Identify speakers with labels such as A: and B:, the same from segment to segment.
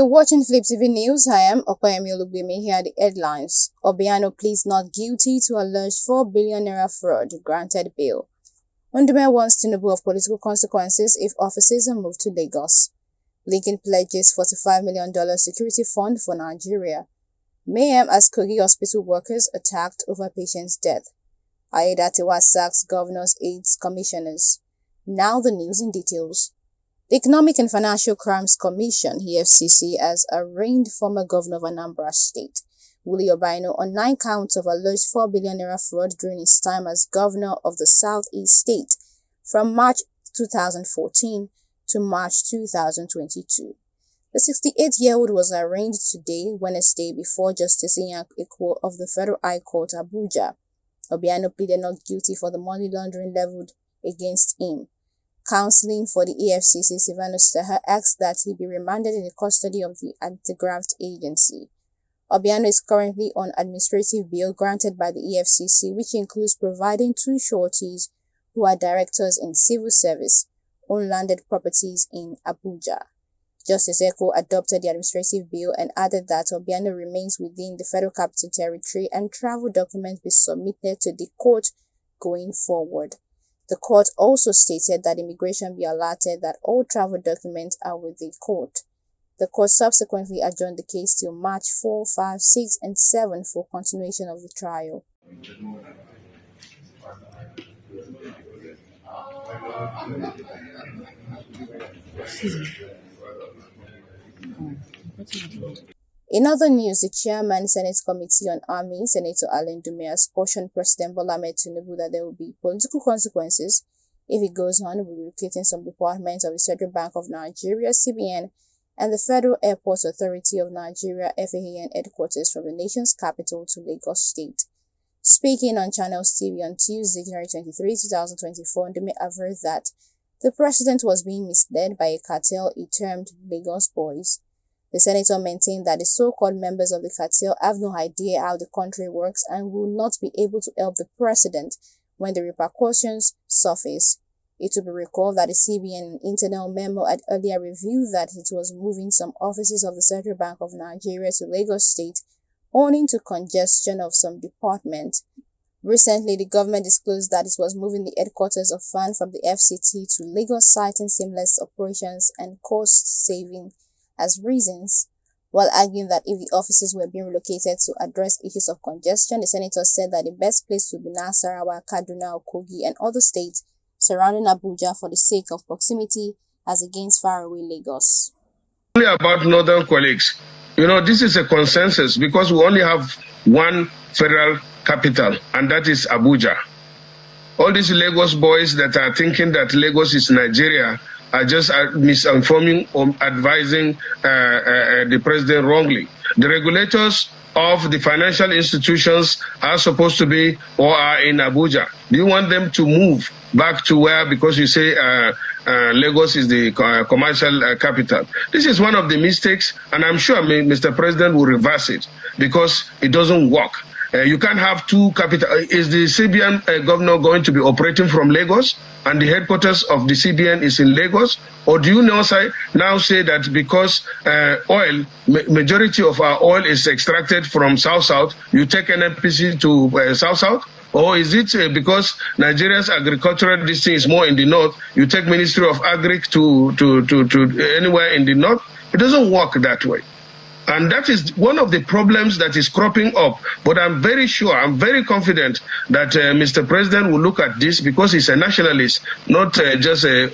A: You're watching Flip TV News. I am Okoyemi Olugbemi. Here are the headlines. Obiano pleads not guilty to alleged 4 billion naira fraud, granted bail. Ndume warns Tinubu of political consequences if offices are moved to Lagos. Lincoln pledges $45 million security fund for Nigeria. Mayhem as Kogi hospital workers attacked over patient's death. Aiyedatiwa sacks governor's aides commissioners. Now the news in details. The Economic and Financial Crimes Commission, EFCC, has arraigned former governor of Anambra State, Willie Obiano, on 9 counts of alleged 4 billion naira fraud during his time as governor of the Southeast State from March 2014 to March 2022. The 68-year-old was arraigned today, Wednesday, before Justice Iyan Eko of the Federal High Court, Abuja. Obiano pleaded not guilty for the money laundering leveled against him. Counseling for the EFCC, Silvanus Taha, asked that he be remanded in the custody of the anti-graft agency. Obiano is currently on administrative bail granted by the EFCC, which includes providing 2 sureties who are directors in civil service, own landed properties in Abuja. Justice Eko adopted the administrative bill and added that Obiano remains within the Federal Capital Territory and travel documents be submitted to the court going forward. The court also stated that immigration be alerted that all travel documents are with the court. The court subsequently adjourned the case till March 4, 5, 6, and 7 for continuation of the trial. In other news, the chairman Senate Committee on Army, Senator Ndume, has cautioned President Bola Ahmed Tinubu that there will be political consequences if he goes on with relocating some departments of the Central Bank of Nigeria, CBN, and the Federal Airports Authority of Nigeria, FAAN headquarters from the nation's capital to Lagos State. Speaking on Channels TV on Tuesday, January 23, 2024, Ndume averred that the president was being misled by a cartel he termed Lagos Boys. The senator maintained that the so-called members of the cartel have no idea how the country works and will not be able to help the president when the repercussions surface. It will be recalled that the CBN internal memo had earlier revealed that it was moving some offices of the Central Bank of Nigeria to Lagos State, owing to congestion of some departments. Recently, the government disclosed that it was moving the headquarters of FAN from the FCT to Lagos, citing seamless operations and cost saving as reasons, while arguing that if the offices were being relocated to address issues of congestion, the senator said that the best place would be Nasarawa, Kaduna, Kogi, and other states surrounding Abuja for the sake of proximity as against faraway Lagos.
B: Only about northern colleagues, this is a consensus because we only have one federal capital, and that is Abuja. All these Lagos boys that are thinking that Lagos is Nigeria are just misinforming or advising the president wrongly. The regulators of the financial institutions are supposed to be or are in Abuja. Do you want them to move back to where, because you say Lagos is the commercial capital? This is one of the mistakes, and I'm sure Mr. President will reverse it because it doesn't work. You can't have 2 capitals. Is the CBN governor going to be operating from Lagos and the headquarters of the CBN is in Lagos? Or do you now say that because majority of our oil is extracted from South-South, you take NNPC to South-South? Or is it because Nigeria's agricultural district is more in the north, you take Ministry of Agric to anywhere in the north? It doesn't work that way. And that is one of the problems that is cropping up. But I'm very sure, I'm very confident that Mr. President will look at this because he's a nationalist, not just a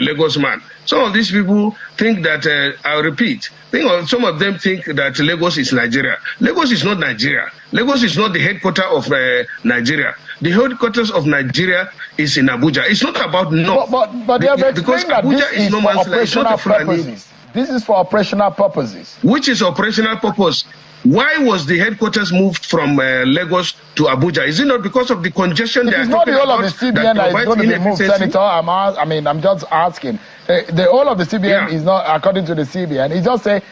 B: Lagos man. Some of these people think that, I'll repeat, some of them think that Lagos is Nigeria. Lagos is not Nigeria. Lagos is not the headquarters of Nigeria. The headquarters of Nigeria is in Abuja. It's not about North.
C: But they have
B: because
C: explained that
B: Abuja
C: this is
B: no
C: for
B: man's land. It's not a
C: operational
B: Fulani.
C: purposes. This is for operational purposes.
B: Which is operational purpose? Why was the headquarters moved from Lagos to Abuja? Is it not because of the congestion?
C: It is not the whole of the CBN that is going to be moved, Senator. I'm just asking. The whole of the CBN is not, according to the CBN, it's just a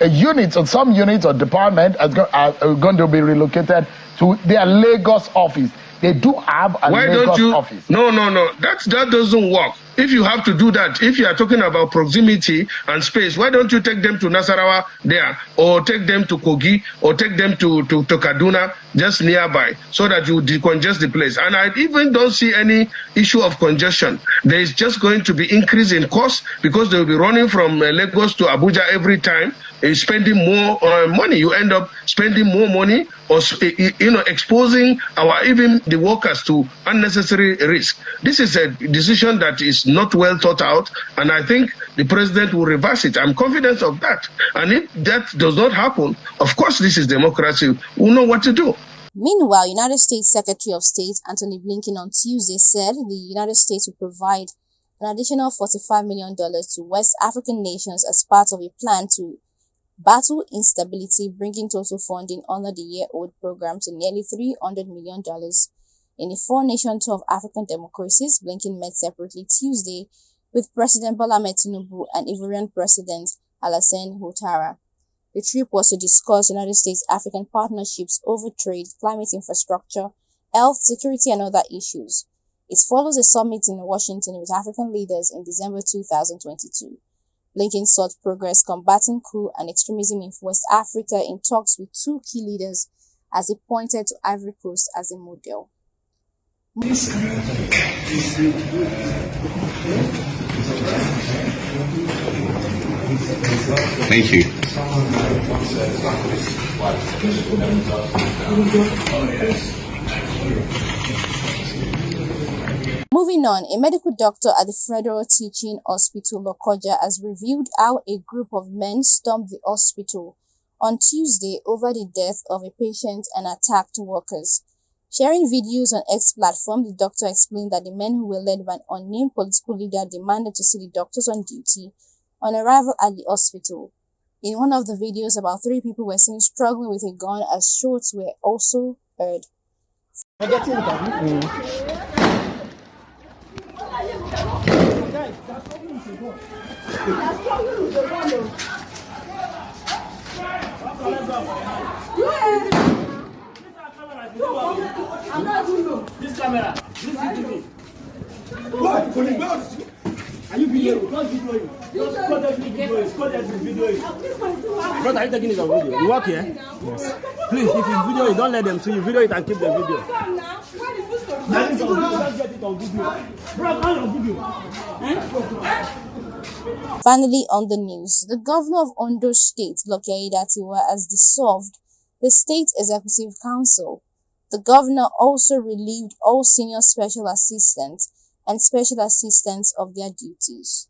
C: unit or some units or department are going to be relocated to their Lagos office. They do have a Lagos office.
B: No. That doesn't work. If you have to do that, if you are talking about proximity and space, why don't you take them to Nasarawa there, or take them to Kogi, or take them to Kaduna, just nearby, so that you decongest the place? And I even don't see any issue of congestion. There is just going to be increase in cost because they will be running from Lagos to Abuja every time, spending more money. You end up spending more money, or exposing even the workers to unnecessary risk. This is a decision that is not well thought out, and I think the president will reverse it. I'm confident of that. And if that does not happen, of course, this is democracy. We'll know what to do.
A: Meanwhile, United States Secretary of State Antony Blinken on Tuesday said the United States will provide an additional $45 million to West African nations as part of a plan to battle instability, bringing total funding under the year-old program to nearly $300 million. In a four-nation tour of African democracies, Blinken met separately Tuesday with President Bola Ahmed Tinubu and Ivorian President Alassane Ouattara. The trip was to discuss United States-African partnerships over trade, climate infrastructure, health, security, and other issues. It follows a summit in Washington with African leaders in December 2022. Blinken sought progress combating coup and extremism in West Africa in talks with two key leaders as he pointed to Ivory Coast as a model.
D: Thank you.
A: Moving on, a medical doctor at the Federal Teaching Hospital Lokoja has revealed how a group of men stormed the hospital on Tuesday over the death of a patient and attacked workers. Sharing videos on X platform, the doctor explained that the men, who were led by an unnamed political leader, demanded to see the doctors on duty on arrival at the hospital. In one of the videos, about 3 people were seen struggling with a gun as shots were also heard.
E: This camera, this video. What? Are you videoing? Not videoing. Just call that video. Call that video. Brother, are you taking this on video? You work here? Yes. Please, if you video it, don't let them see you. Video it and keep the video. That is on video. Don't get it on video. Bro, on video.
A: Finally, on the news, the governor of Ondo State, Ndume+Aiyedatiwa, has dissolved the State Executive Council. The governor also relieved all senior special assistants and special assistants of their duties.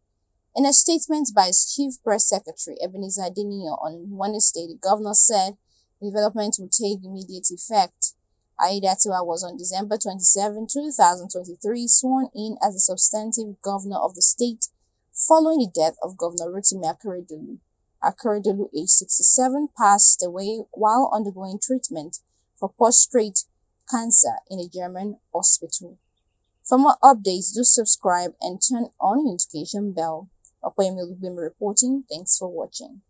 A: In a statement by his chief press secretary, Ebenezer Adeniyi, on Wednesday, the governor said the development will take immediate effect. Aiyedatiwa was on December 27, 2023, sworn in as the substantive governor of the state following the death of Governor Rotimi Akeredolu. Akeredolu, aged 67, passed away while undergoing treatment for prostate cancer in a German hospital. For more updates, do subscribe and turn on your notification bell. Ndume reporting. Thanks for watching.